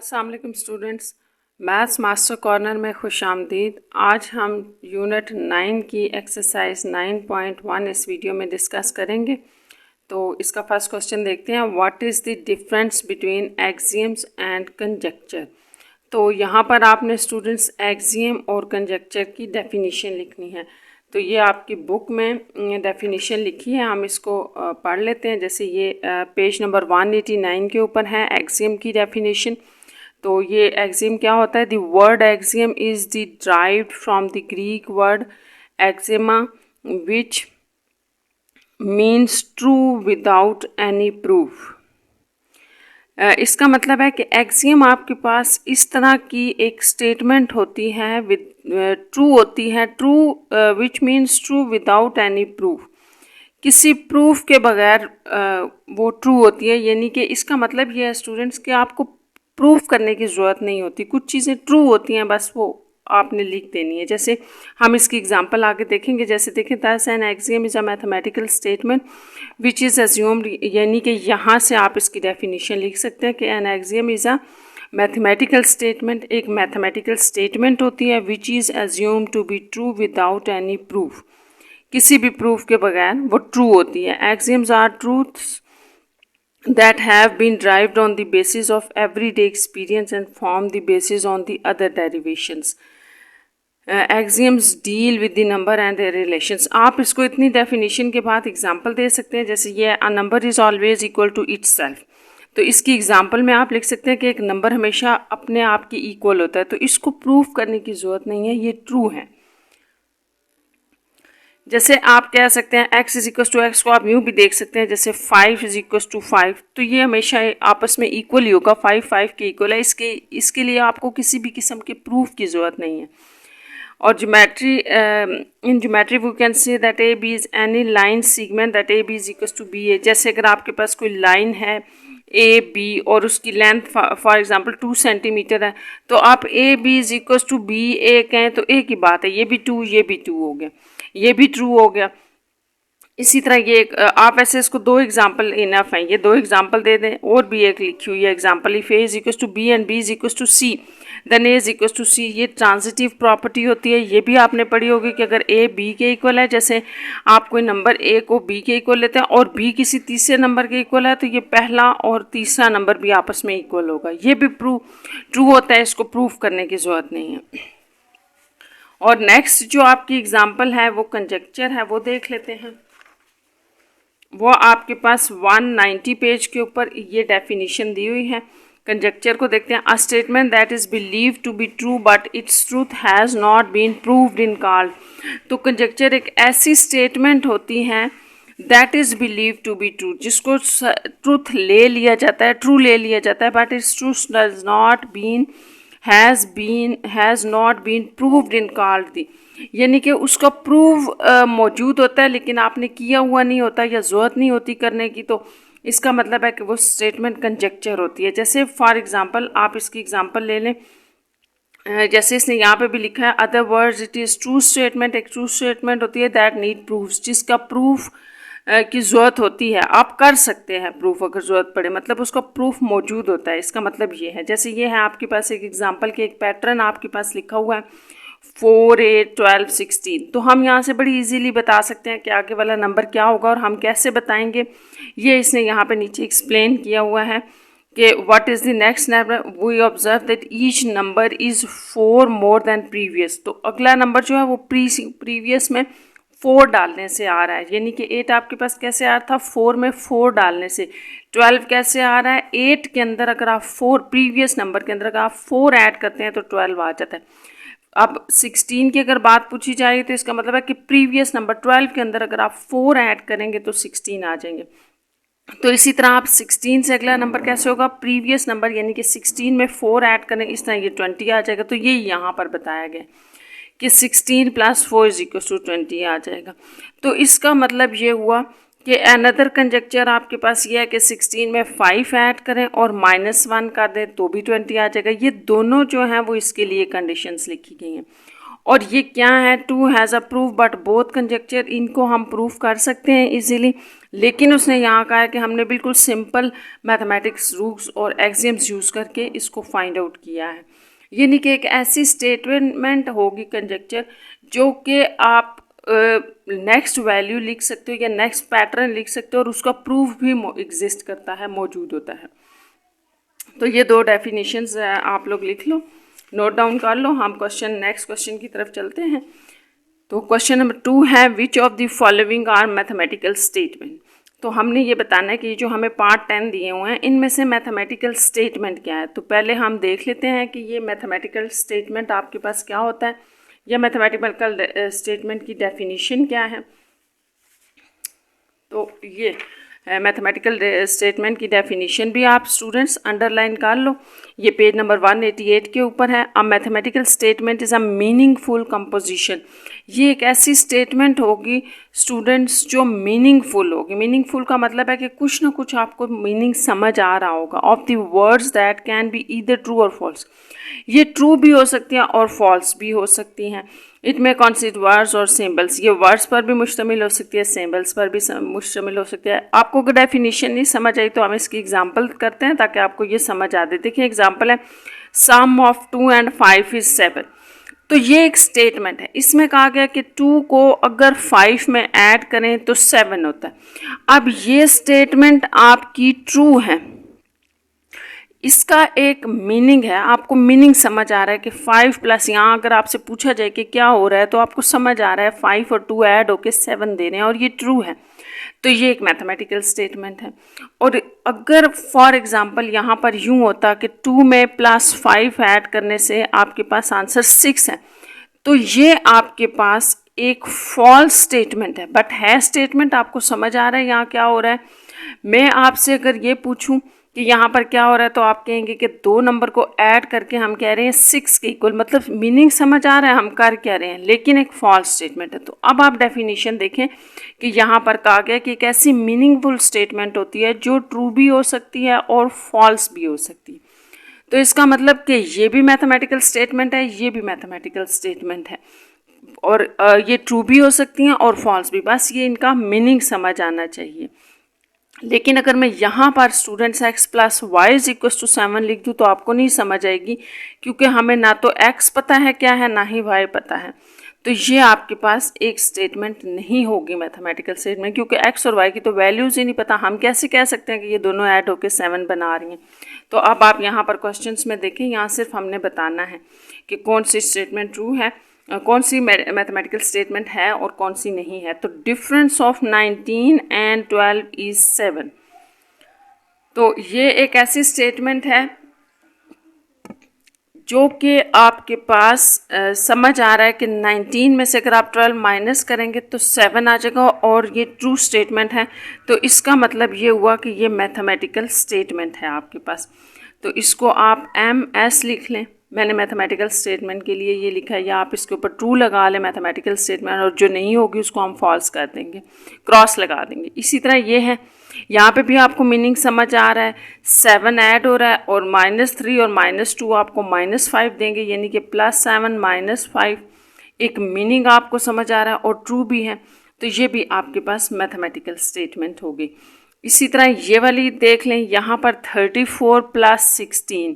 अस्सलाम वालेकुम students, maths master corner में खुश आमदीद। आज हम यूनिट 9 की एक्सरसाइज 9.1 इस वीडियो में डिस्कस करेंगे। तो इसका फर्स्ट क्वेश्चन देखते हैं, what is the difference between axioms and conjuncture. तो यहाँ पर आपने स्टूडेंट्स एक्सियम और कंजक्चर की डेफिनेशन लिखनी है। तो ये आपकी बुक में डेफिनेशन लिखी है, हम इसको पढ़ लेते हैं। जैसे ये पेज नंबर 189 के ऊपर है एक्सियम की डेफिनेशन। तो ये एक्सियम क्या होता है? The word axiom is the derived from the Greek word axioma which means true without any proof. इसका मतलब है कि एक्सियम आपके पास इस तरह की एक स्टेटमेंट होती है विद ट्रू होती है, true which means true without any proof, किसी प्रूफ के बगैर वो ट्रू होती है। यानी कि इसका मतलब ये है स्टूडेंट्स कि आपको प्रूफ करने की ज़रूरत नहीं होती, कुछ चीज़ें ट्रू होती हैं, बस वो आपने लिख देनी है। जैसे हम इसकी एग्जांपल आगे देखेंगे। जैसे देखें, that's an axiom is a mathematical statement which is assumed, यानी कि यहाँ से आप इसकी डेफिनेशन लिख सकते हैं कि an axiom is a mathematical statement, एक मैथमेटिकल स्टेटमेंट होती है which is assumed to be true without any proof, किसी भी प्रूफ के बगैर वो ट्रू होती है। Axioms are truths that have been derived on the basis of everyday experience and form the basis on the other derivations. Axioms deal with the number and their relations. आप इसको इतनी definition के बाद example दे सकते हैं। जैसे ये a number is always equal to itself, तो इसकी एग्जाम्पल में आप लिख सकते हैं कि एक नंबर हमेशा अपने आप के इक्वल होता है। तो इसको प्रूफ करने की ज़रूरत नहीं है, ये ट्रू है। जैसे आप कह सकते हैं x is equal to X को आप यूँ भी देख सकते हैं, जैसे 5 इज इक्वल टू 5, तो ये हमेशा आपस में इक्वल ही होगा, 5 5 के इक्वल है। इसके लिए आपको किसी भी किस्म के प्रूफ की ज़रूरत नहीं है। और geometry, in geometry we can say that A B is any line segment that A B is equal to B A. जैसे अगर आपके पास कोई लाइन है ए बी और उसकी लेंथ फॉर एग्जांपल 2 सेंटीमीटर है, तो आप A B is equal to B A कहें तो एक ही बात है, ये भी 2 ये भी 2 हो गया, ये भी ट्रू हो गया। इसी तरह ये आप ऐसे इसको दो एग्जांपल इनफ हैं, ये दो एग्जांपल दे दें। और भी एक लिखी हुई है example, if A is equal to B and B is equal to C then A is equal to C, ये ट्रांजिटिव प्रॉपर्टी होती है। ये भी आपने पढ़ी होगी कि अगर ए बी के इक्वल है, जैसे आप कोई नंबर ए को बी के इक्वल लेते हैं और बी किसी तीसरे नंबर के इक्वल है, तो ये पहला और तीसरा नंबर भी आपस में इक्वल होगा, ये भी ट्रू होता है, इसको प्रूफ करने की ज़रूरत नहीं है। और नेक्स्ट जो आपकी एग्जांपल है वो कंजक्चर है, वो देख लेते हैं। वो आपके पास 190 पेज के ऊपर ये डेफिनेशन दी हुई है। कंजक्चर को देखते हैं। A statement that is believed to be true but its truth has not been proved in called. तो कंजक्चर एक ऐसी स्टेटमेंट होती है that is believe to be true, जिसको ट्रूथ ले लिया जाता है, ट्रू ले लिया जाता है, but its truth does not been has not been proved in called the, यानी कि उसका प्रूव मौजूद होता है लेकिन आपने किया हुआ नहीं होता या ज़रूरत नहीं होती करने की। तो इसका मतलब है कि वो स्टेटमेंट कंजक्चर होती है। जैसे फॉर एग्जांपल आप इसकी एग्जांपल ले लें, जैसे इसने यहाँ पे भी लिखा है, other words it is true statement, एक ट्रू स्टेटमेंट होती है दैट नीड प्रूफ्स, जिसका प्रूफ की ज़रूरत होती है। आप कर सकते हैं प्रूफ अगर ज़रूरत पड़े, मतलब उसका प्रूफ मौजूद होता है, इसका मतलब ये है। जैसे ये है आपके पास एक एग्जांपल के एक पैटर्न आपके पास लिखा हुआ है 4 8 12 16, तो हम यहाँ से बड़ी इजीली बता सकते हैं कि आगे वाला नंबर क्या होगा। और हम कैसे बताएंगे, ये इसने यहाँ पे नीचे एक्सप्लेन किया हुआ है कि what is the next number, we observe that each number is 4 more than previous. तो अगला नंबर जो है वो प्रीवियस में 4 डालने से आ रहा है, यानी कि 8 आपके पास कैसे आ रहा था, 4 में 4 डालने से। 12 कैसे आ रहा है, 8 के अंदर अगर आप 4 प्रीवियस नंबर के अंदर अगर आप 4 ऐड करते हैं तो 12 आ जाता है। अब 16 की अगर बात पूछी जाए तो इसका मतलब है कि प्रीवियस नंबर 12 के अंदर अगर आप 4 ऐड करेंगे तो 16 आ जाएंगे। तो इसी तरह आप 16 से अगला नंबर कैसे होगा, प्रीवियस नंबर यानी कि 16 में 4 ऐड करें, इस तरह ये 20 आ जाएगा। तो ये यहाँ पर बताया गया कि 16 + 4 = 20 आ जाएगा। तो इसका मतलब ये हुआ कि अनदर कंजक्चर आपके पास ये है कि 16 में 5 ऐड करें और -1 कर दें तो भी 20 आ जाएगा। ये दोनों जो हैं वो इसके लिए कंडीशंस लिखी गई हैं। और ये क्या है, two has a proof but both conjecture, इनको हम प्रूफ कर सकते हैं इजीली, लेकिन उसने यहाँ कहा है कि हमने बिल्कुल सिंपल मैथमेटिक्स रूल्स और एक्सियम्स यूज़ करके इसको फाइंड आउट किया है। यानी कि एक ऐसी स्टेटमेंट होगी कंजक्चर जो कि आप नेक्स्ट वैल्यू लिख सकते हो या नेक्स्ट पैटर्न लिख सकते हो और उसका प्रूफ भी एग्जिस्ट करता है, मौजूद होता है। तो ये दो डेफिनेशंस आप लोग लिख लो, नोट डाउन कर लो। हम नेक्स्ट क्वेश्चन की तरफ चलते हैं। तो क्वेश्चन नंबर 2 है, which of the following are mathematical statement. तो हमने ये बताना है कि जो हमें पार्ट 10 दिए हुए हैं इनमें से मैथमेटिकल स्टेटमेंट क्या है। तो पहले हम देख लेते हैं कि ये मैथमेटिकल स्टेटमेंट आपके पास क्या होता है, या मैथमेटिकल स्टेटमेंट की डेफिनेशन क्या है। तो ये मैथमेटिकल स्टेटमेंट की डेफिनेशन भी आप स्टूडेंट्स अंडरलाइन कर लो, ये पेज नंबर 188 के ऊपर है। अ mathematical statement is a meaningful composition. ये एक ऐसी स्टेटमेंट होगी स्टूडेंट्स जो मीनिंगफुल होगी। मीनिंगफुल का मतलब है कि कुछ ना कुछ आपको मीनिंग समझ आ रहा होगा। Of the words that can be either true और फॉल्स, ये ट्रू भी हो सकती हैं और फॉल्स भी हो सकती हैं। इट में कॉन्सिस्ट वर्ड्स और सिंबल्स, ये वर्ड्स पर भी मुश्तमिल हो सकती है, सिंबल्स पर भी मुश्तमिल हो सकती है। आपको अगर डेफिनेशन नहीं समझ आई तो हम इसकी एग्जांपल करते हैं ताकि आपको ये समझ आ दे। देखिए एग्जांपल है, सम ऑफ 2 and 5 इज 7। तो ये एक स्टेटमेंट है, इसमें कहा गया कि 2 को अगर 5 में ऐड करें तो 7 होता है। अब ये स्टेटमेंट आपकी ट्रू है, इसका एक मीनिंग है, आपको मीनिंग समझ आ रहा है कि 5 प्लस, यहाँ अगर आपसे पूछा जाए कि क्या हो रहा है तो आपको समझ आ रहा है 5 और 2 ऐड होके 7 दे रहे हैं और ये ट्रू है। तो ये एक मैथमेटिकल स्टेटमेंट है। और अगर फॉर एग्जांपल यहाँ पर यूँ होता कि 2 में प्लस 5 ऐड करने से आपके पास आंसर 6 है, तो ये आपके पास एक फॉल्स स्टेटमेंट है। बट है स्टेटमेंट, आपको समझ आ रहा है यहाँ क्या हो रहा है। मैं आपसे अगर ये पूछूं कि यहाँ पर क्या हो रहा है तो आप कहेंगे कि 2 नंबर को ऐड करके हम कह रहे हैं 6 के इक्वल, मतलब मीनिंग समझ आ रहा है हम कर क्या रहे हैं, लेकिन एक फॉल्स स्टेटमेंट है। तो अब आप डेफिनेशन देखें कि यहाँ पर कहा गया कि एक ऐसी मीनिंगफुल स्टेटमेंट होती है जो ट्रू भी हो सकती है और फॉल्स भी हो सकती है। तो इसका मतलब कि ये भी मैथमेटिकल स्टेटमेंट है, ये भी मैथमेटिकल स्टेटमेंट है, और ये ट्रू भी हो सकती हैं और फॉल्स भी, बस ये इनका मीनिंग समझ आना चाहिए। लेकिन अगर मैं यहाँ पर students x plus Y is equal to 7 लिख दूँ तो आपको नहीं समझ आएगी, क्योंकि हमें ना तो x पता है क्या है ना ही y पता है। तो ये आपके पास एक स्टेटमेंट नहीं होगी मैथमेटिकल स्टेटमेंट, क्योंकि x और y की तो वैल्यूज़ ही नहीं पता। हम कैसे कह सकते हैं कि ये दोनों ऐड होकर 7 बना रही हैं। तो अब आप यहाँ पर क्वेश्चंस में देखें, यहाँ सिर्फ हमने बताना है कि कौन सी स्टेटमेंट ट्रू है, कौन सी मैथमेटिकल स्टेटमेंट है और कौन सी नहीं है। तो डिफरेंस ऑफ 19 and 12 इज 7। तो ये एक ऐसी स्टेटमेंट है जो कि आपके पास समझ आ रहा है कि 19 में से अगर आप 12 माइनस करेंगे तो 7 आ जाएगा, और ये ट्रू स्टेटमेंट है। तो इसका मतलब ये हुआ कि ये मैथमेटिकल स्टेटमेंट है आपके पास। तो इसको आप MS लिख लें। मैंने मैथमेटिकल स्टेटमेंट के लिए ये लिखा है, या आप इसके ऊपर ट्रू लगा लें मैथमेटिकल स्टेटमेंट, और जो नहीं होगी उसको हम फॉल्स कर देंगे, क्रॉस लगा देंगे। इसी तरह ये है, यहाँ पे भी आपको मीनिंग समझ आ रहा है, 7 ऐड हो रहा है और -3 और -2 आपको -5 देंगे, यानी कि +7 -5, एक मीनिंग आपको समझ आ रहा है और ट्रू भी है। तो ये भी आपके पास मैथमेटिकल स्टेटमेंट होगी। इसी तरह ये वाली देख लें, यहाँ पर 34 + 16,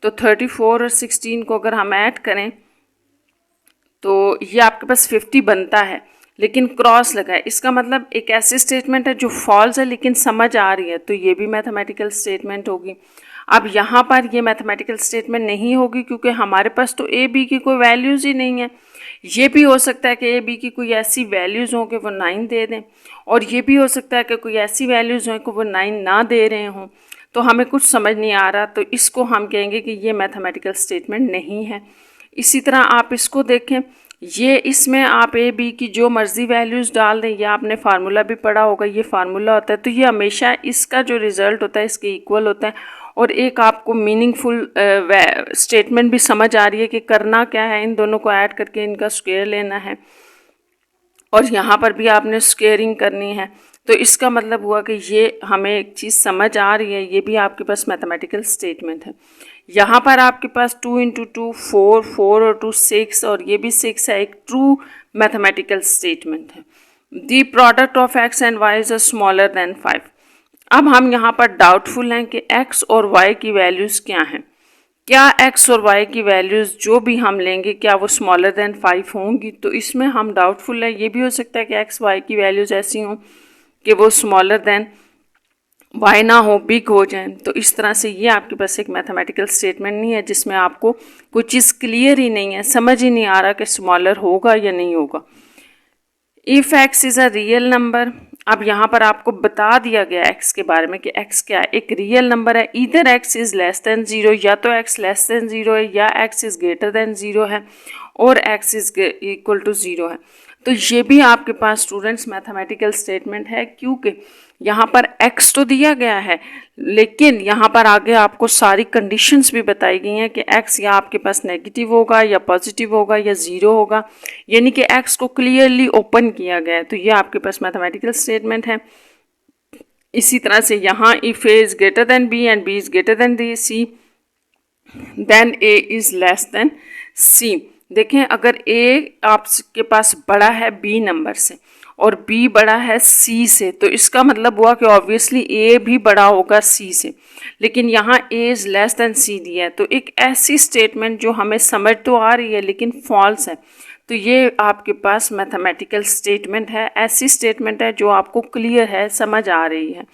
तो 34 और 16 को अगर हम ऐड करें तो ये आपके पास 50 बनता है, लेकिन क्रॉस लगा है। इसका मतलब एक ऐसी स्टेटमेंट है जो फॉल्स है लेकिन समझ आ रही है, तो ये भी मैथमेटिकल स्टेटमेंट होगी। अब यहाँ पर ये मैथमेटिकल स्टेटमेंट नहीं होगी क्योंकि हमारे पास तो ए बी की कोई वैल्यूज़ ही नहीं है। ये भी हो सकता है कि ए बी की कोई ऐसी वैल्यूज़ हों कि वो 9 दे दें, और ये भी हो सकता है कि कोई ऐसी वैल्यूज़ हों कि वो 9 ना दे रहे हों। तो हमें कुछ समझ नहीं आ रहा, तो इसको हम कहेंगे कि ये मैथमेटिकल स्टेटमेंट नहीं है। इसी तरह आप इसको देखें, ये इसमें आप ए बी की जो मर्ज़ी वैल्यूज़ डाल दें, या आपने फार्मूला भी पढ़ा होगा, ये फार्मूला होता है, तो ये हमेशा इसका जो रिज़ल्ट होता है इसके इक्वल होता है। और एक आपको मीनिंगफुल स्टेटमेंट भी समझ आ रही है कि करना क्या है, इन दोनों को ऐड करके इनका स्क्वायर लेना है, और यहाँ पर भी आपने स्क्वेयरिंग करनी है। तो इसका मतलब हुआ कि ये हमें एक चीज़ समझ आ रही है, ये भी आपके पास मैथमेटिकल स्टेटमेंट है। यहाँ पर आपके पास 2 इंटू 2 4, 4 और 2 6 और ये भी 6 है, एक ट्रू मैथमेटिकल स्टेटमेंट है। The product of x and y is smaller than 5। अब हम यहाँ पर डाउटफुल हैं कि x और y की वैल्यूज़ क्या हैं। क्या x और y की वैल्यूज़ जो भी हम लेंगे क्या वो स्मॉलर देन 5 होंगी, तो इसमें हम डाउटफुल है। ये भी हो सकता है कि x y की वैल्यूज़ ऐसी हों कि वो स्मॉलर देन y ना हो, बिग हो जाए। तो इस तरह से ये आपके पास एक मैथमेटिकल स्टेटमेंट नहीं है जिसमें आपको कोई चीज़ क्लियर ही नहीं है, समझ ही नहीं आ रहा कि स्मॉलर होगा या नहीं होगा। If x is a real number, अब यहाँ पर आपको बता दिया गया x के बारे में कि x क्या है, एक रियल नंबर है। इधर x इज़ लेस देन 0, या तो x लेस देन 0 है या x इज़ ग्रेटर देन 0 है और x इज़ इक्वल टू 0 है। तो ये भी आपके पास स्टूडेंट्स मैथमेटिकल स्टेटमेंट है, क्योंकि यहाँ पर x तो दिया गया है लेकिन यहाँ पर आगे आपको सारी कंडीशंस भी बताई गई हैं कि x या आपके पास नेगेटिव होगा या पॉजिटिव होगा या 0 होगा, यानी कि x को क्लियरली ओपन किया गया है। तो ये आपके पास मैथमेटिकल स्टेटमेंट है। इसी तरह से यहाँ if a is greater than b and b is greater than c then a is less than c। देखें, अगर a आपके पास बड़ा है b नंबर से और b बड़ा है c से, तो इसका मतलब हुआ कि ऑब्वियसली a भी बड़ा होगा c से, लेकिन यहाँ a is less than c दिया है। तो एक ऐसी स्टेटमेंट जो हमें समझ तो आ रही है लेकिन फॉल्स है, तो ये आपके पास मैथमेटिकल स्टेटमेंट है, ऐसी स्टेटमेंट है जो आपको क्लियर है, समझ आ रही है।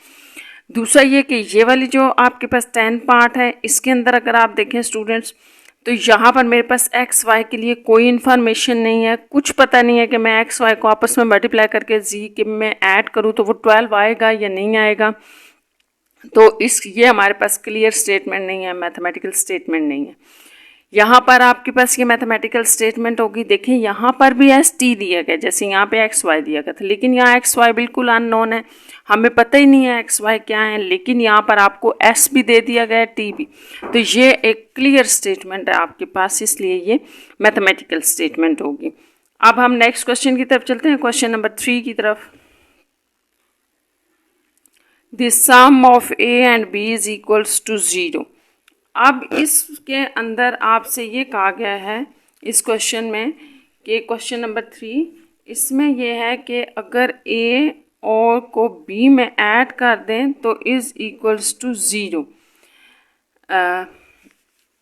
दूसरा ये कि ये वाली जो आपके पास 10 पार्ट है, इसके अंदर अगर आप देखें स्टूडेंट्स, तो यहाँ पर मेरे पास एक्स वाई के लिए कोई इन्फॉर्मेशन नहीं है, कुछ पता नहीं है कि मैं एक्स वाई को आपस में मल्टीप्लाई करके जी के मैं ऐड करूँ तो वो 12 आएगा या नहीं आएगा। तो ये हमारे पास क्लियर स्टेटमेंट नहीं है, मैथमेटिकल स्टेटमेंट नहीं है। यहाँ पर आपके पास ये मैथमेटिकल स्टेटमेंट होगी। देखें, यहाँ पर भी एस टी दिया गया, जैसे यहाँ पे एक्स वाई दिया गया था, लेकिन यहाँ एक्स वाई बिल्कुल अननोन है, हमें पता ही नहीं है एक्स वाई क्या है, लेकिन यहाँ पर आपको एस भी दे दिया गया है, टी भी। तो ये एक क्लियर स्टेटमेंट है आपके पास, इसलिए ये मैथमेटिकल स्टेटमेंट होगी। अब हम नेक्स्ट क्वेश्चन की तरफ चलते हैं, क्वेश्चन नंबर 3 की तरफ। The sum of A and B is equals to 0। अब इसके अंदर आपसे ये कहा गया है इस क्वेश्चन में कि क्वेश्चन नंबर 3, इसमें यह है कि अगर a और को b में ऐड कर दें तो is equals to 0।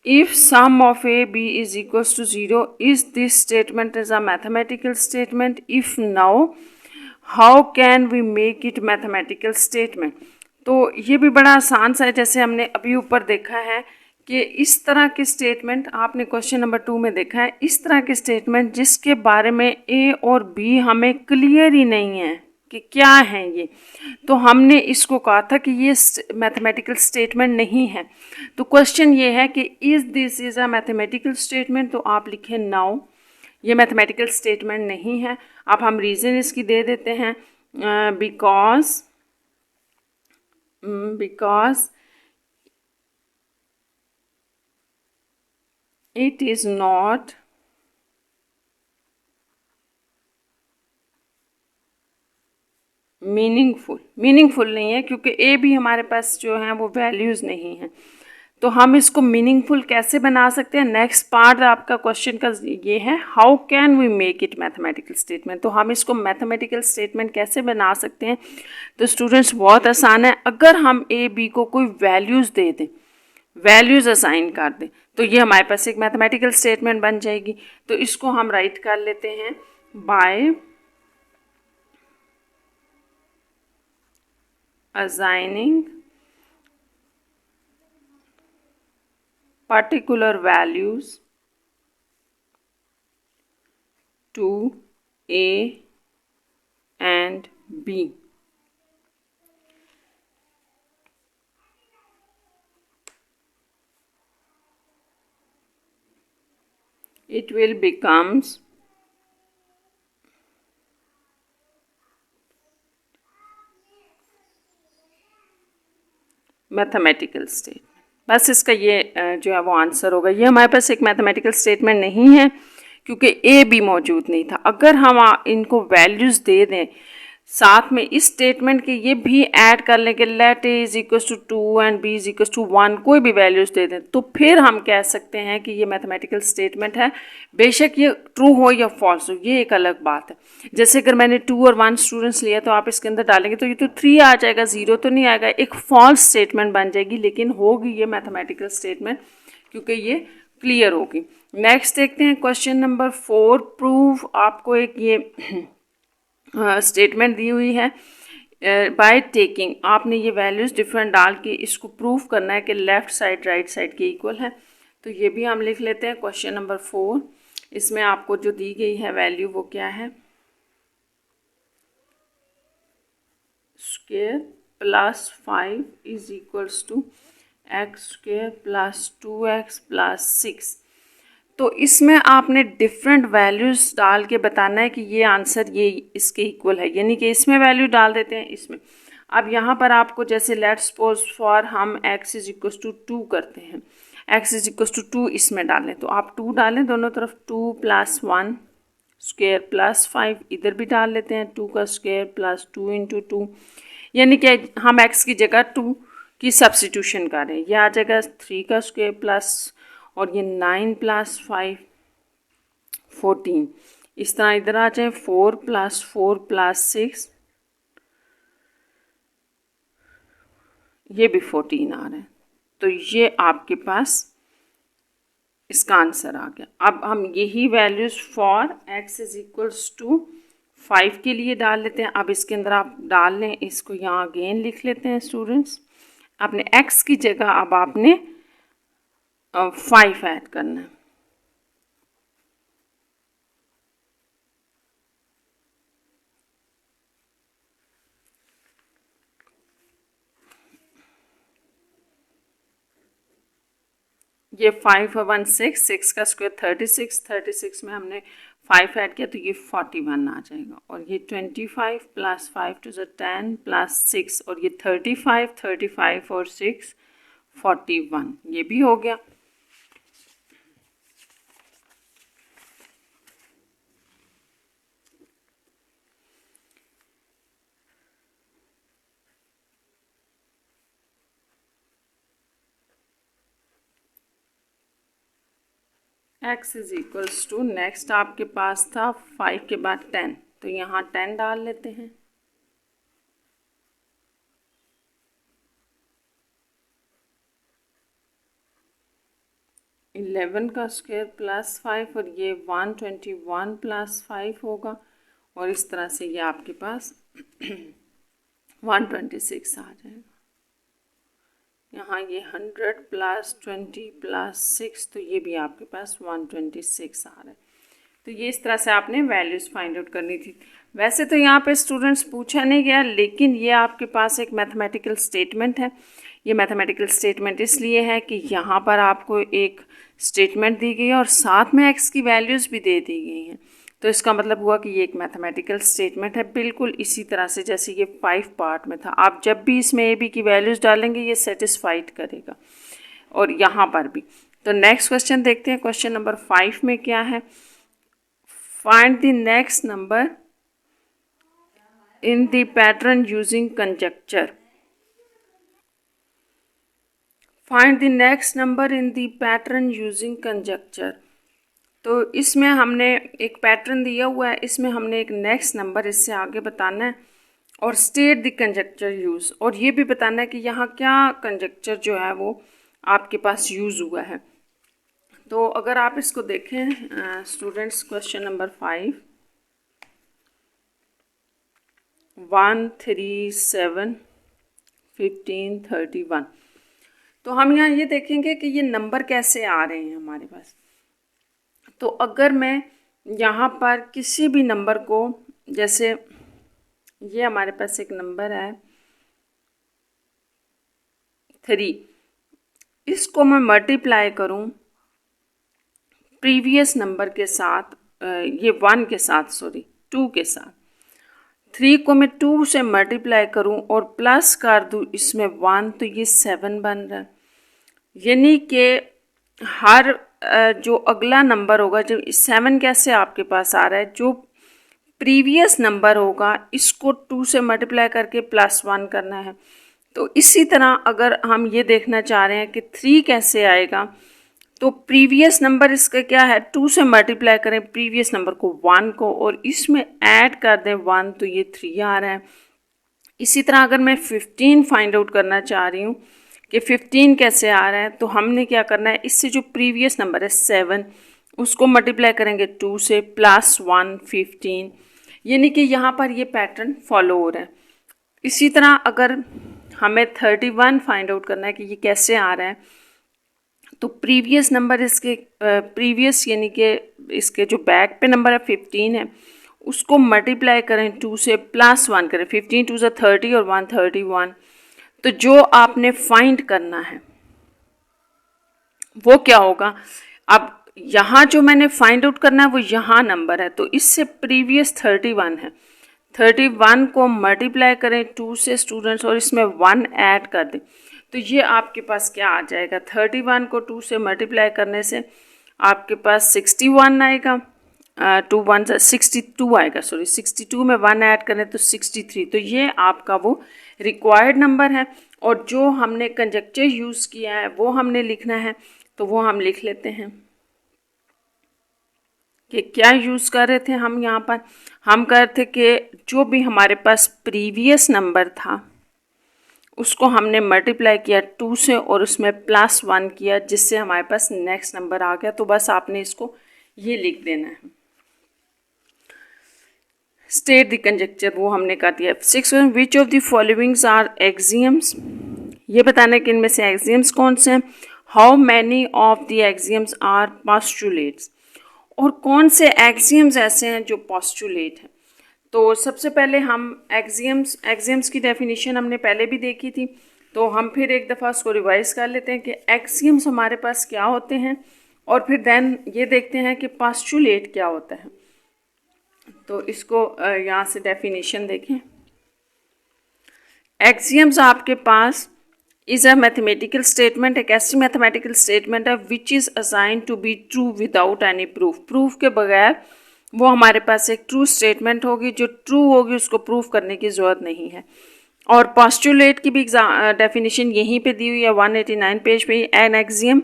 If sum of a b is equals to 0 is this statement is a mathematical statement. If now how can we make it mathematical statement. तो ये भी बड़ा आसान सा है, जैसे हमने अभी ऊपर देखा है कि इस तरह के स्टेटमेंट आपने क्वेश्चन नंबर 2 में देखा है, इस तरह के स्टेटमेंट जिसके बारे में ए और बी हमें क्लियर ही नहीं है कि क्या है ये, तो हमने इसको कहा था कि ये मैथमेटिकल स्टेटमेंट नहीं है। तो क्वेश्चन ये है कि is this is a mathematical statement, तो आप लिखें नाउ, ये मैथमेटिकल स्टेटमेंट नहीं है। अब हम रीज़न इसकी दे देते हैं, because it is not meaningful नहीं है, क्योंकि ए भी हमारे पास जो है वो वैल्यूज़ नहीं है। तो हम इसको मीनिंगफुल कैसे बना सकते हैं, नेक्स्ट पार्ट आपका क्वेश्चन का ये है, how can we make it mathematical statement. तो हम इसको मैथमेटिकल स्टेटमेंट कैसे बना सकते हैं, तो स्टूडेंट्स बहुत आसान है। अगर हम ए बी को कोई वैल्यूज़ दे दें, वैल्यूज़ असाइन कर दें, तो ये हमारे पास एक मैथमेटिकल स्टेटमेंट बन जाएगी। तो इसको हम राइट कर लेते हैं by assigning particular values to A and B. It will becomes mathematical statement. बस इसका ये जो है वो आंसर होगा। ये हमारे पास एक मैथमेटिकल स्टेटमेंट नहीं है क्योंकि ए भी मौजूद नहीं था। अगर हम इनको वैल्यूज़ दे दें साथ में इस स्टेटमेंट के ये भी ऐड कर लें कि let A is equal to 2 and B is equal to 1, कोई भी वैल्यूज दे दें, तो फिर हम कह सकते हैं कि ये मैथमेटिकल स्टेटमेंट है। बेशक ये ट्रू हो या फॉल्स हो, ये एक अलग बात है। जैसे अगर मैंने 2 और 1 स्टूडेंट्स लिया तो आप इसके अंदर डालेंगे तो ये तो 3 आ जाएगा, 0 तो नहीं आएगा, एक फॉल्स स्टेटमेंट बन जाएगी, लेकिन होगी ये मैथमेटिकल स्टेटमेंट क्योंकि ये क्लियर होगी। नेक्स्ट देखते हैं क्वेश्चन नंबर 4। प्रूव, आपको एक ये स्टेटमेंट दी हुई है बाय टेकिंग, आपने ये वैल्यूज़ डिफरेंट डाल के इसको प्रूव करना है कि लेफ़्ट साइड राइट साइड के इक्वल है। तो ये भी हम लिख लेते हैं क्वेश्चन नंबर 4। इसमें आपको जो दी गई है वैल्यू वो क्या है, square plus 5 is equals to X square plus 2x plus 6। तो इसमें आपने डिफरेंट वैल्यूज़ डाल के बताना है कि ये आंसर ये इसके इक्वल है, यानी कि इसमें वैल्यू डाल देते हैं इसमें। अब यहाँ पर आपको जैसे लेट्स सपोज फॉर हम x इज इक्वल टू 2 करते हैं, x इज इक्वल टू 2 इसमें डालें, तो आप 2 डालें दोनों तरफ, 2 प्लस 1 स्क्वायर प्लस 5 इधर भी डाल लेते हैं, 2 का स्क्वायर प्लस 2 इंटू 2, यानी कि हम x की जगह 2 की सब्सटीट्यूशन करें, यह आ जाएगा 3 का स्क्वायर प्लस, और ये 9 प्लस 5 14, इस तरह इधर आ जाए 4 प्लस 4 प्लस 6, ये भी 14 आ रहा है। तो ये आपके पास इसका आंसर आ गया। अब हम यही values for x is equals to 5 के लिए डाल लेते हैं। अब इसके अंदर आप डाल लें, इसको यहाँ अगेन लिख लेते हैं स्टूडेंट्स। आपने x की जगह अब आपने 5 ऐड करना है। ये 5 और 1 6, 6 का स्क्वायर 36, 36 में हमने 5 ऐड किया तो ये 41 आ जाएगा, और ये 25 प्लस 5 टू 10 प्लस 6, और ये 35, 35 और 6 41, ये भी हो गया। x is equals to, next आपके पास था 5 के बाद 10, तो यहाँ 10 डाल लेते हैं। इलेवन का स्क्वायर प्लस 5, और ये 121 प्लस 5 होगा, और इस तरह से ये आपके पास 126 आ जाएगा। यहाँ ये 100 प्लस 20 प्लस 6, तो ये भी आपके पास 126 आ रहा है। तो ये इस तरह से आपने वैल्यूज़ फाइंड आउट करनी थी। वैसे तो यहाँ पे स्टूडेंट्स पूछा नहीं गया, लेकिन ये आपके पास एक मैथमेटिकल स्टेटमेंट है। ये मैथमेटिकल स्टेटमेंट इसलिए है कि यहाँ पर आपको एक स्टेटमेंट दी गई है और साथ में x की वैल्यूज़ भी दे दी गई हैं, तो इसका मतलब हुआ कि ये एक मैथमेटिकल स्टेटमेंट है, बिल्कुल इसी तरह से जैसे ये 5 पार्ट में था। आप जब भी इसमें ए बी की वैल्यूज़ डालेंगे ये सेटिस्फाइड करेगा, और यहाँ पर भी। तो नेक्स्ट क्वेश्चन देखते हैं, क्वेश्चन नंबर 5 में क्या है। Find the next number in the pattern using conjuncture. Find the next number in the pattern using conjuncture. तो इसमें हमने एक पैटर्न दिया हुआ है, इसमें हमने एक नेक्स्ट नंबर इससे आगे बताना है, और स्टेट द कंजक्चर यूज़, और ये भी बताना है कि यहाँ क्या कंजक्चर जो है वो आपके पास यूज़ हुआ है। तो अगर आप इसको देखें स्टूडेंट्स, क्वेश्चन नंबर 5, 1 3 7 15 31, तो हम यहाँ ये देखेंगे कि ये नंबर कैसे आ रहे हैं हमारे पास। तो अगर मैं यहाँ पर किसी भी नंबर को, जैसे ये हमारे पास एक नंबर है 3, इसको मैं मल्टीप्लाई करूँ प्रीवियस नंबर के साथ, ये 1 के साथ, सॉरी 2 के साथ, 3 को मैं 2 से मल्टीप्लाई करूं और प्लस कर दूं इसमें 1, तो ये 7 बन रहा है। यानी कि हर जो अगला नंबर होगा, जब 7 कैसे आपके पास आ रहा है, जो प्रीवियस नंबर होगा इसको 2 से मल्टीप्लाई करके +1 करना है। तो इसी तरह अगर हम ये देखना चाह रहे हैं कि 3 कैसे आएगा, तो प्रीवियस नंबर इसका क्या है, 2 से मल्टीप्लाई करें प्रीवियस नंबर को 1 को और इसमें ऐड कर दें 1, तो ये 3 आ रहा है। इसी तरह अगर मैं 15 फाइंड आउट करना चाह रही हूँ कि 15 कैसे आ रहा है, तो हमने क्या करना है, इससे जो प्रीवियस नंबर है 7 उसको मल्टीप्लाई करेंगे 2 से +1 15, यानी कि यहाँ पर ये पैटर्न फॉलो हो रहा है। इसी तरह अगर हमें 31 फाइंड आउट करना है कि ये कैसे आ रहा है, तो प्रीवियस नंबर इसके प्रीवियस यानी कि इसके जो बैक पे नंबर है 15 है, उसको मल्टीप्लाई करें 2 से +1 करें, 15 2 से 30 और 1 31। तो जो आपने फाइंड करना है वो क्या होगा, अब यहाँ जो मैंने फाइंड आउट करना है वो यहाँ नंबर है, तो इससे प्रीवियस 31 है, 31 को मल्टीप्लाई करें 2 से स्टूडेंट्स और इसमें 1 ऐड कर दें, तो ये आपके पास क्या आ जाएगा, 31 को 2 से मल्टीप्लाई करने से आपके पास 61 आएगा, 2 1 62 आएगा, सॉरी 62 में 1 ऐड करें तो 63। तो ये आपका वो रिक्वायर्ड नंबर है और जो हमने कंजक्चर यूज़ किया है वो हमने लिखना है, तो वो हम लिख लेते हैं कि क्या यूज़ कर रहे थे हम यहाँ पर, हम कर रहे थे कि जो भी हमारे पास प्रीवियस नंबर था उसको हमने मल्टीप्लाई किया 2 से और उसमें +1 किया, जिससे हमारे पास नेक्स्ट नंबर आ गया। तो बस आपने इसको ये लिख देना है, स्टेट द कंजक्चर, वो हमने कर दिया। 6 which of the followings are axioms, ये बताना कि इनमें से एक्सियम्स कौन से हैं। How many of the axioms are postulates, और कौन से एक्सियम्स ऐसे हैं जो पोस्टुलेट हैं। तो सबसे पहले हम एक्सियम्स की डेफिनेशन हमने पहले भी देखी थी, तो हम फिर एक दफ़ा उसको रिवाइज कर लेते हैं कि एक्सियम्स हमारे पास क्या होते हैं और फिर देन ये देखते हैं कि पोस्टुलेट क्या होता है। तो इसको यहाँ से डेफिनेशन देखें। एक्सियम्स आपके पास इज़ अ मैथमेटिकल स्टेटमेंट, एक ऐसी मैथमेटिकल स्टेटमेंट है which is assign to be true without any proof, proof के बगैर वो हमारे पास एक ट्रू स्टेटमेंट होगी, जो ट्रू होगी उसको प्रूफ करने की ज़रूरत नहीं है। और पोस्टुलेट की भी डेफिनेशन यहीं पे दी हुई है 189 पेज पे। एन एक्सियम,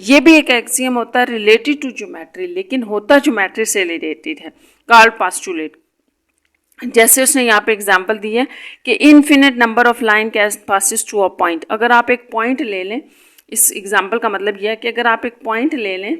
ये भी एक एक्सियम होता है रिलेटेड टू ज्योमेट्री, लेकिन होता ज्योमेट्री से रिलेटेड है, कॉल्ड पोस्टुलेट। जैसे उसने यहाँ पे एग्जांपल दी है कि infinite number of line passes to a point. अगर आप एक पॉइंट ले लें, इस एग्जांपल का मतलब यह है कि अगर आप एक पॉइंट ले लें,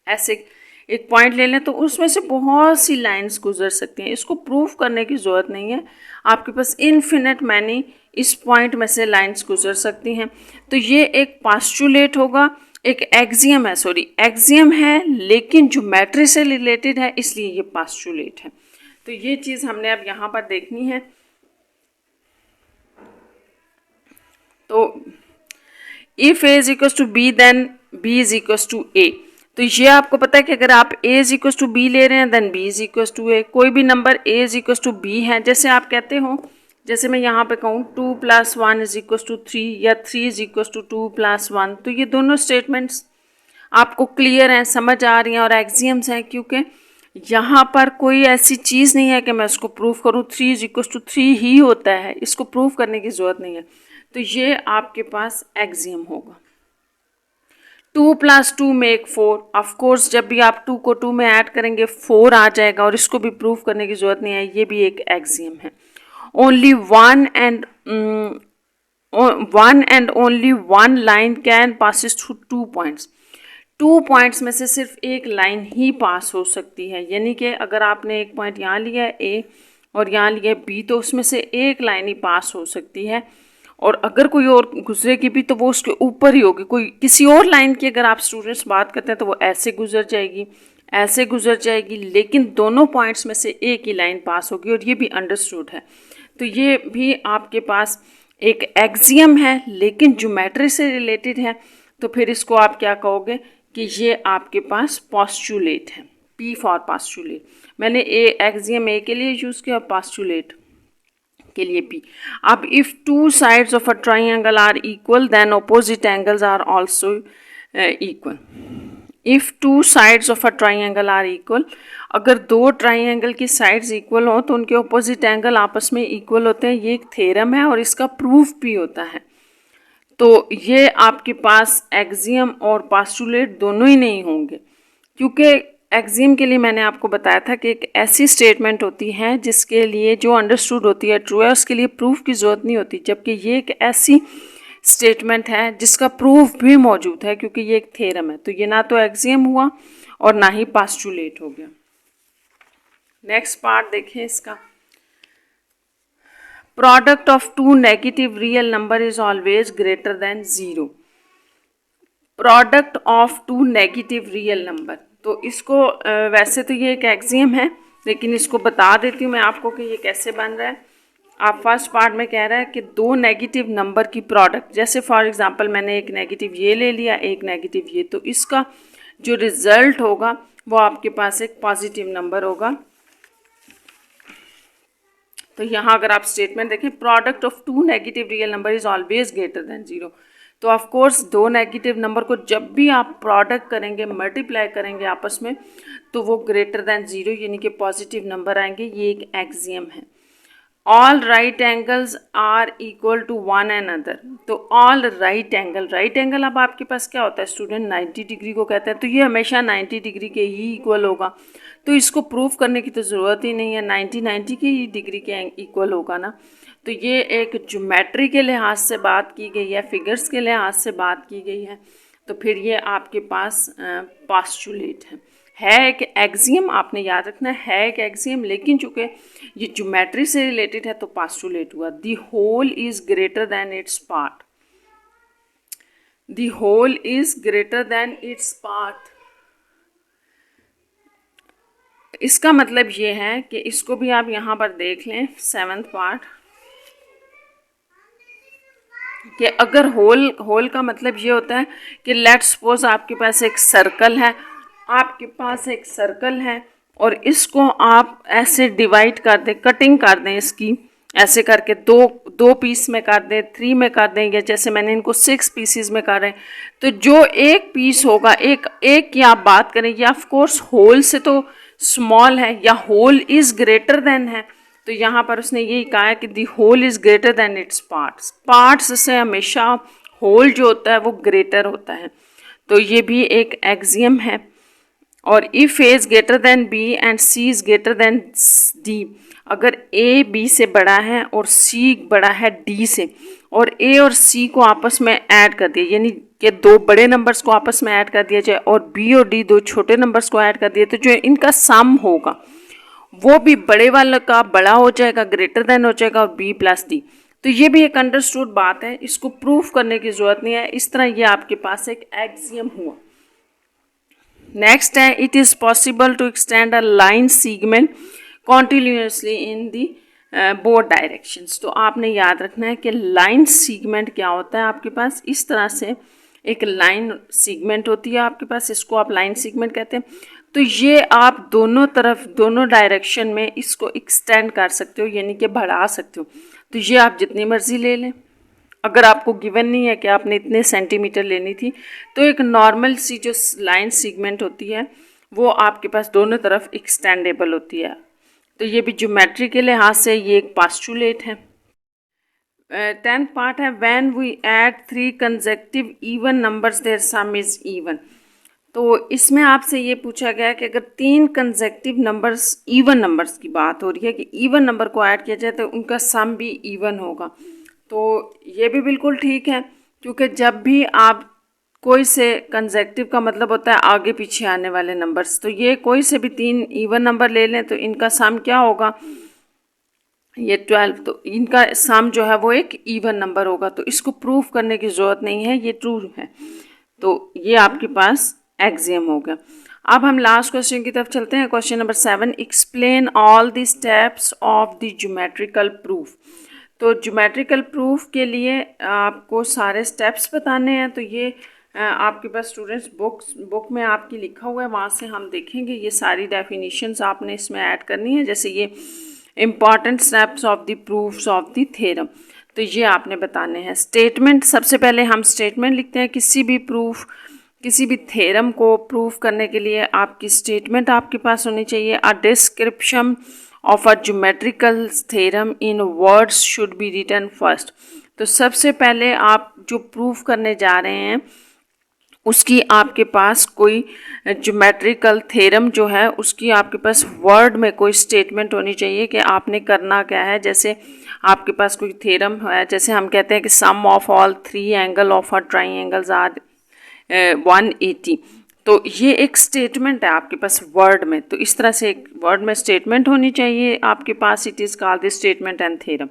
ऐसे एक पॉइंट ले लें, तो उसमें से बहुत सी लाइंस गुजर सकती हैं। इसको प्रूफ करने की ज़रूरत नहीं है, आपके पास इनफिनिट मैनी इस पॉइंट में से लाइंस गुजर सकती हैं। तो ये एक पोस्टुलेट होगा, एक एक्सियम है, सॉरी एक्सियम है लेकिन ज्योमेट्री से रिलेटेड है, इसलिए ये पोस्टुलेट है। तो ये चीज़ हमने अब यहाँ पर देखनी है। तो if A is equal to B then B is equal to A, तो ये आपको पता है कि अगर आप a is equal to B ले रहे हैं then b is equal to a, कोई भी number a is equal to b है, जैसे आप कहते हो, जैसे मैं यहाँ पे कहूँ 2 + 1 इज इक्वल टू 3 या 3 इज इक्वल टू 2 + 1, तो ये दोनों स्टेटमेंट्स आपको क्लियर हैं, समझ आ रही हैं और एक्सियम्स हैं, क्योंकि यहाँ पर कोई ऐसी चीज़ नहीं है कि मैं उसको प्रूफ करूँ 3 इज इक्वल टू 3 ही होता है, इसको प्रूफ करने की ज़रूरत नहीं है। तो ये आपके पास एक्सियम होगा। 2 + 2 मेक 4, ऑफकोर्स जब भी आप 2 को 2 में ऐड करेंगे 4 आ जाएगा और इसको भी प्रूफ करने की ज़रूरत नहीं है, ये भी एक एक्सियम है। Only one and only one line can passes through 2 points, 2 points में से सिर्फ एक लाइन ही पास हो सकती है, यानी कि अगर आपने एक पॉइंट यहाँ लिया है A और यहाँ लिया है B, तो उसमें से एक लाइन ही पास हो सकती है, और अगर कोई और गुजरेगी भी तो वो उसके ऊपर ही होगी। कोई किसी और लाइन की अगर आप स्टूडेंट्स बात करते हैं तो वो ऐसे गुजर जाएगी, ऐसे गुजर जाएगी, लेकिन दोनों पॉइंट्स में से एक ही लाइन पास होगी, और ये भी अंडरस्टूड है। तो ये भी आपके पास एक एक्सियम है लेकिन ज्योमेट्री से रिलेटेड है, तो फिर इसको आप क्या कहोगे कि ये आपके पास पोस्टुलेट है, P फॉर पोस्टुलेट। मैंने एक्सियम ए के लिए यूज़ किया, पोस्टुलेट के लिए P। अब if 2 sides of a triangle are equal then opposite angles are also equal. If two sides of a triangle are equal, अगर दो ट्राइंगल की साइड्स इक्वल हो तो उनके ऑपोजिट एंगल आपस में इक्वल होते हैं। ये एक थ्योरम है और इसका प्रूफ भी होता है। तो ये आपके पास एक्सियम और पास्टुलेट दोनों ही नहीं होंगे, क्योंकि एक्सियम के लिए मैंने आपको बताया था कि एक ऐसी स्टेटमेंट होती है जिसके लिए जो अंडरस्टूड होती है ट्रू है, उसके लिए प्रूफ की ज़रूरत नहीं होती, जबकि ये एक ऐसी स्टेटमेंट है जिसका प्रूफ भी मौजूद है, क्योंकि ये एक थ्योरम है। तो ये ना तो एक्सियम हुआ और ना ही पास्टुलेट हो गया। नेक्स्ट पार्ट देखें इसका। Product of two negative real number is always greater than 0। Product of two negative real number, तो इसको वैसे तो ये एक एक्सियम है, लेकिन इसको बता देती हूँ मैं आपको कि ये कैसे बन रहा है। आप फर्स्ट पार्ट में कह रहा है कि दो नेगेटिव नंबर की प्रोडक्ट, जैसे फॉर एग्जांपल मैंने एक नेगेटिव ये ले लिया, एक नेगेटिव ये, तो इसका जो रिजल्ट होगा वो आपके पास एक पॉजिटिव नंबर होगा। तो यहाँ अगर आप स्टेटमेंट देखें, product of two negative real number is always greater than 0। तो ऑफ कोर्स दो नेगेटिव नंबर को जब भी आप प्रोडक्ट करेंगे, मल्टीप्लाई करेंगे आपस में, तो वो ग्रेटर देन 0 यानी कि पॉजिटिव नंबर आएंगे। ये एक एक्सियम है। All right angles are equal to one and other, तो ऑल राइट एंगल अब आपके पास क्या होता है स्टूडेंट, 90 डिग्री को कहते हैं, तो ये हमेशा 90 डिग्री के ही इक्वल होगा। तो इसको प्रूफ करने की तो ज़रूरत ही नहीं है, 90 की ही डिग्री के इक्वल होगा ना। तो ये एक ज्योमेट्री के लिहाज से बात की गई है, फिगर्स के लिहाज से बात की गई है, तो फिर ये आपके पास पास्टुलेट है एक एक्सियम। आपने याद रखना है एक एक्सियम, लेकिन चूंकि ये ज्योमेट्री से रिलेटेड है तो पास्टुलेट हुआ। The whole is greater than its part, the whole is greater than its part. इसका मतलब ये है कि इसको भी आप यहाँ पर देख लें, 7th पार्ट, कि अगर होल का मतलब ये होता है कि लेट्स सपोज आपके पास एक सर्कल है, और इसको आप ऐसे डिवाइड कर दें, कटिंग कर दें इसकी, ऐसे करके दो पीस में कर दें, 3 में कर दें, या जैसे मैंने इनको 6 पीसीज में कर रहे हैं, तो जो एक पीस होगा, एक की आप बात करें, या ऑफ कोर्स होल से तो स्मॉल है, या होल इज ग्रेटर देन है, तो यहाँ पर उसने यही कहा है कि the whole is greater than its parts से हमेशा होल जो होता है वो ग्रेटर होता है। तो ये भी एक एक्सियम है। और if A is greater than B and C is greater than D, अगर ए बी से बड़ा है और सी बड़ा है डी से, और ए और सी को आपस में ऐड कर दिया, यानी कि दो बड़े नंबर्स को आपस में ऐड कर दिया जाए, और बी और डी दो छोटे नंबर्स को ऐड कर दिए, तो जो इनका सम होगा वो भी बड़े वाला का बड़ा हो जाएगा, ग्रेटर देन हो जाएगा, और बी प्लस डी। तो ये भी एक अंडरस्टूड बात है, इसको प्रूफ करने की जरूरत नहीं है। इस तरह ये आपके पास एक एक्सियम हुआ। नेक्स्ट है, it is possible to extend a line segment continuously in the both directions. तो आपने याद रखना है कि लाइन सेगमेंट क्या होता है। आपके पास इस तरह से एक लाइन सेगमेंट होती है आपके पास, इसको आप लाइन सेगमेंट कहते हैं। तो ये आप दोनों तरफ, दोनों डायरेक्शन में इसको एक्सटेंड कर सकते हो, यानी कि बढ़ा सकते हो। तो ये आप जितनी मर्जी ले लें, अगर आपको गिवन नहीं है कि आपने इतने सेंटीमीटर लेनी थी, तो एक नॉर्मल सी जो लाइन सेगमेंट होती है वो आपके पास दोनों तरफ एक्सटेंडेबल होती है। तो ये भी ज्योमेट्री के लिहाज से ये एक पास्टुलेट है। 10th पार्ट है, when we add 3 consecutive even numbers their sum is even. तो इसमें आपसे ये पूछा गया कि अगर 3 कंसेक्यूटिव नंबर्स, इवन नंबर्स की बात हो रही है कि इवन नंबर को ऐड किया जाए तो उनका सम भी इवन होगा। तो ये भी बिल्कुल ठीक है, क्योंकि जब भी आप कोई से कंसेक्यूटिव का मतलब होता है आगे पीछे आने वाले नंबर्स, तो ये कोई से भी 3 इवन नंबर ले लें तो इनका सम क्या होगा, ये 12, तो इनका सम जो है वो एक इवन नंबर होगा। तो इसको प्रूफ करने की ज़रूरत नहीं है, ये ट्रू है। तो ये आपके पास एक्सियम हो गया। अब हम लास्ट क्वेश्चन की तरफ चलते हैं। Question number 7, explain all the steps of the geometrical proof. तो ज्योमेट्रिकल प्रूफ के लिए आपको सारे स्टेप्स बताने हैं। तो ये आपके पास स्टूडेंट्स बुक में आपकी लिखा हुआ है, वहाँ से हम देखेंगे। ये सारी डेफिनेशंस आपने इसमें ऐड करनी है, जैसे ये important steps of the proofs of the theorem, तो ये आपने बताने हैं। स्टेटमेंट, सबसे पहले हम स्टेटमेंट लिखते हैं किसी भी प्रूफ किसी भी थ्योरम को प्रूव करने के लिए आपकी स्टेटमेंट आपके पास होनी चाहिए। A description of a geometrical theorem in words should be written first. तो सबसे पहले आप जो प्रूव करने जा रहे हैं उसकी आपके पास कोई ज्योमेट्रिकल थ्योरम जो है उसकी आपके पास वर्ड में कोई स्टेटमेंट होनी चाहिए कि आपने करना क्या है। जैसे आपके पास कोई थ्योरम है, जैसे हम कहते हैं कि sum of all 3 angle of a triangles are 180। तो ये एक स्टेटमेंट है आपके पास वर्ड में। तो इस तरह से एक वर्ड में स्टेटमेंट होनी चाहिए आपके पास। It is called the statement and theorem.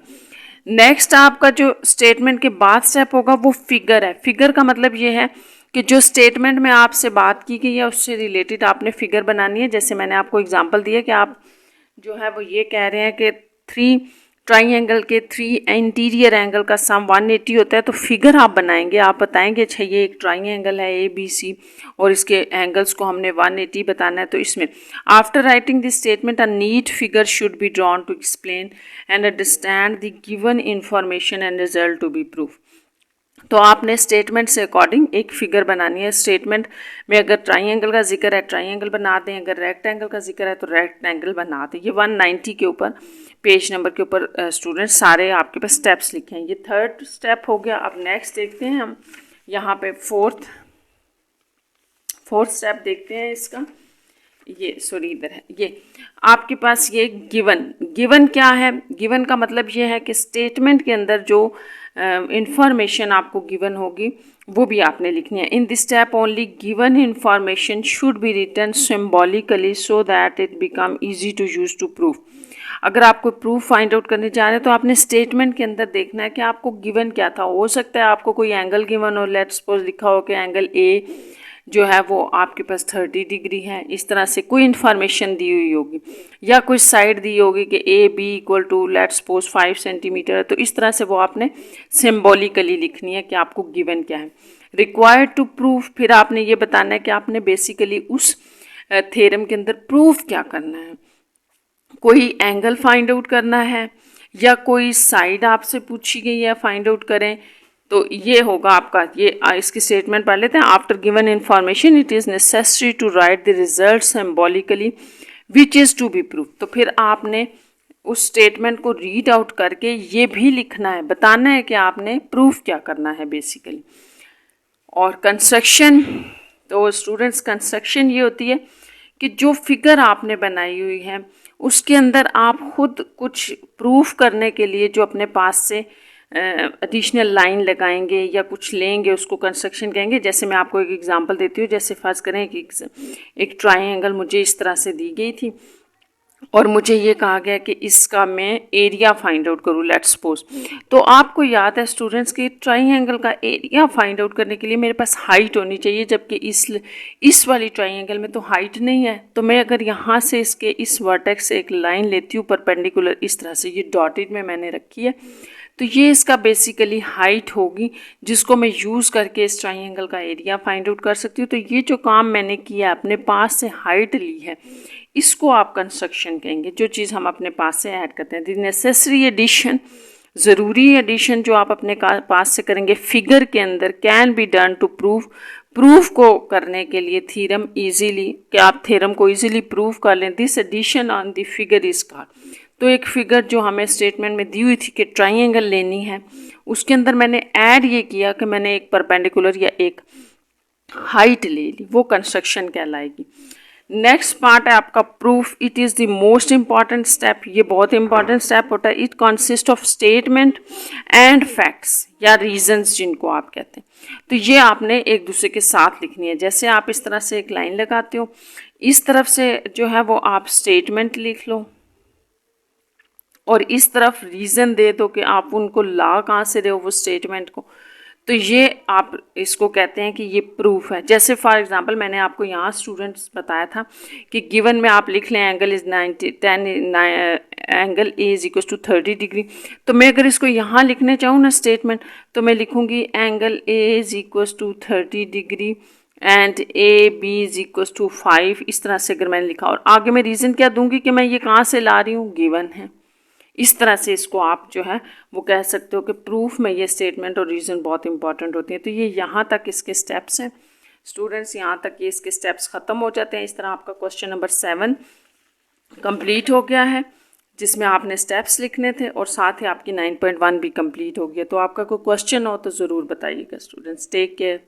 Next आपका जो स्टेटमेंट के बाद स्टेप होगा वो फिगर है। फिगर का मतलब ये है कि जो स्टेटमेंट में आपसे बात की गई है उससे रिलेटेड आपने फिगर बनानी है। जैसे मैंने आपको एग्जांपल दिया कि आप जो है वो ये कह रहे हैं कि 3 ट्राइंगल के 3 इंटीरियर एंगल का सम 180 होता है। तो फिगर आप बनाएंगे, आप बताएंगे अच्छा ये एक ट्राइंगल है ABC और इसके एंगल्स को हमने 180 बताना है। तो इसमें after writing this statement a neat figure should be drawn to explain and understand the given information and result to be proof. तो आपने स्टेटमेंट से अकॉर्डिंग एक फिगर बनानी है। स्टेटमेंट में अगर ट्राइंगल का जिक्र है ट्राइंगल बना दें, अगर रेक्टेंगल का जिक्र है तो रेक्टेंगल बना दें। ये 190 के ऊपर पेज नंबर के ऊपर स्टूडेंट्स सारे आपके पास स्टेप्स लिखे हैं। ये थर्ड स्टेप हो गया। अब नेक्स्ट देखते हैं हम यहाँ पे फोर्थ स्टेप देखते हैं इसका। ये सॉरी इधर है, ये आपके पास ये गिवन क्या है। गिवन का मतलब ये है कि स्टेटमेंट के अंदर जो इंफॉर्मेशन आपको गिवन होगी वो भी आपने लिखनी है। In this step only given information should be written symbolically so that it become easy to use to proof. अगर आपको प्रूफ फाइंड आउट करने जा रहे हैं तो आपने स्टेटमेंट के अंदर देखना है कि आपको गिवन क्या था। हो सकता है आपको कोई एंगल गिवन हो, लेट्स सपोज लिखा हो कि एंगल ए जो है वो आपके पास 30 डिग्री है, इस तरह से कोई इन्फॉर्मेशन दी हुई होगी, या कोई साइड दी होगी कि AB equal to let's suppose 5 centimetre है। तो इस तरह से वो आपने सिम्बॉलिकली लिखनी है कि आपको गिवन क्या है। रिक्वायर्ड टू प्रूफ, फिर आपने ये बताना है कि आपने बेसिकली उस थ्योरम के अंदर प्रूफ क्या करना है। कोई एंगल फाइंड आउट करना है या कोई साइड आपसे पूछी गई है फाइंड आउट करें। तो ये होगा आपका, ये इसकी स्टेटमेंट पढ़ लेते हैं। After given information it is necessary to write the result symbolically which is to be proof. तो फिर आपने उस स्टेटमेंट को रीड आउट करके ये भी लिखना है, बताना है कि आपने प्रूफ क्या करना है बेसिकली। और कंस्ट्रक्शन, तो स्टूडेंट्स कंस्ट्रक्शन ये होती है कि जो फिगर आपने बनाई हुई है उसके अंदर आप खुद कुछ प्रूफ करने के लिए जो अपने पास से एडिशनल लाइन लगाएंगे या कुछ लेंगे, उसको कंस्ट्रक्शन कहेंगे। जैसे मैं आपको एक एग्जांपल देती हूँ। जैसे फर्ज करें कि एक ट्राइंगल मुझे इस तरह से दी गई थी और मुझे ये कहा गया कि इसका मैं एरिया फाइंड आउट करूँ, लेट्स सपोज। तो आपको याद है स्टूडेंट्स कि ट्राइंगल का एरिया फाइंड आउट करने के लिए मेरे पास हाइट होनी चाहिए, जबकि इस वाली ट्राइंगल में तो हाइट नहीं है। तो मैं अगर यहाँ से इसके इस वर्टेक्स से एक लाइन लेती हूँ परपेंडिकुलर, इस तरह से ये डॉटेड में मैंने रखी है, तो ये इसका बेसिकली हाइट होगी जिसको मैं यूज़ करके इस ट्राइंगल का एरिया फाइंड आउट कर सकती हूँ। तो ये जो काम मैंने किया अपने पास से हाइट ली है, इसको आप कंस्ट्रक्शन कहेंगे। जो चीज़ हम अपने पास से ऐड करते हैं, द नेसेसरी एडिशन, ज़रूरी एडिशन जो आप अपने पास से करेंगे फिगर के अंदर, can be done to proof को करने के लिए थ्योरम इजीली, कि आप थ्योरम को इजीली प्रूफ कर लें। This addition on the figure is called. तो एक फिगर जो हमें स्टेटमेंट में दी हुई थी कि ट्राइंगल लेनी है, उसके अंदर मैंने ऐड ये किया कि मैंने एक परपेंडिकुलर या एक हाइट ले ली, वो कंस्ट्रक्शन कहलाएगी। नेक्स्ट पार्ट है आपका proof. It is the most important step. ये बहुत इंपॉर्टेंट स्टेप होता है। It consist of statement and facts या रीजंस जिनको आप कहते हैं। तो ये आपने एक दूसरे के साथ लिखनी है। जैसे आप इस तरह से एक लाइन लगाते हो, इस तरफ से जो है वो आप स्टेटमेंट लिख लो और इस तरफ रीज़न दे दो कि आप उनको ला कहाँ से रहे हो वो स्टेटमेंट को। तो ये आप इसको कहते हैं कि ये प्रूफ है। जैसे फॉर एग्जांपल मैंने आपको यहाँ स्टूडेंट्स बताया था कि गिवन में आप लिख लें angle is 10 angle A is equal to 30 degree. तो मैं अगर इसको यहाँ लिखने चाहूँ ना स्टेटमेंट, तो मैं लिखूँगी angle A is equal to 30 degree and A B is equal to 5। इस तरह से अगर मैंने लिखा और आगे मैं रीज़न क्या दूंगी कि मैं ये कहाँ से ला रही हूँ, गिवन है। इस तरह से इसको आप जो है वो कह सकते हो कि प्रूफ में ये स्टेटमेंट और रीज़न बहुत इंपॉर्टेंट होती है। तो ये यहाँ तक इसके स्टेप्स हैं स्टूडेंट्स यहाँ तक ये इसके स्टेप्स ख़त्म हो जाते हैं। इस तरह आपका क्वेश्चन नंबर 7 कंप्लीट हो गया है, जिसमें आपने स्टेप्स लिखने थे और साथ ही आपकी 9.1 भी कंप्लीट हो गया। तो आपका कोई क्वेश्चन हो तो ज़रूर बताइएगा स्टूडेंट्स। Take care.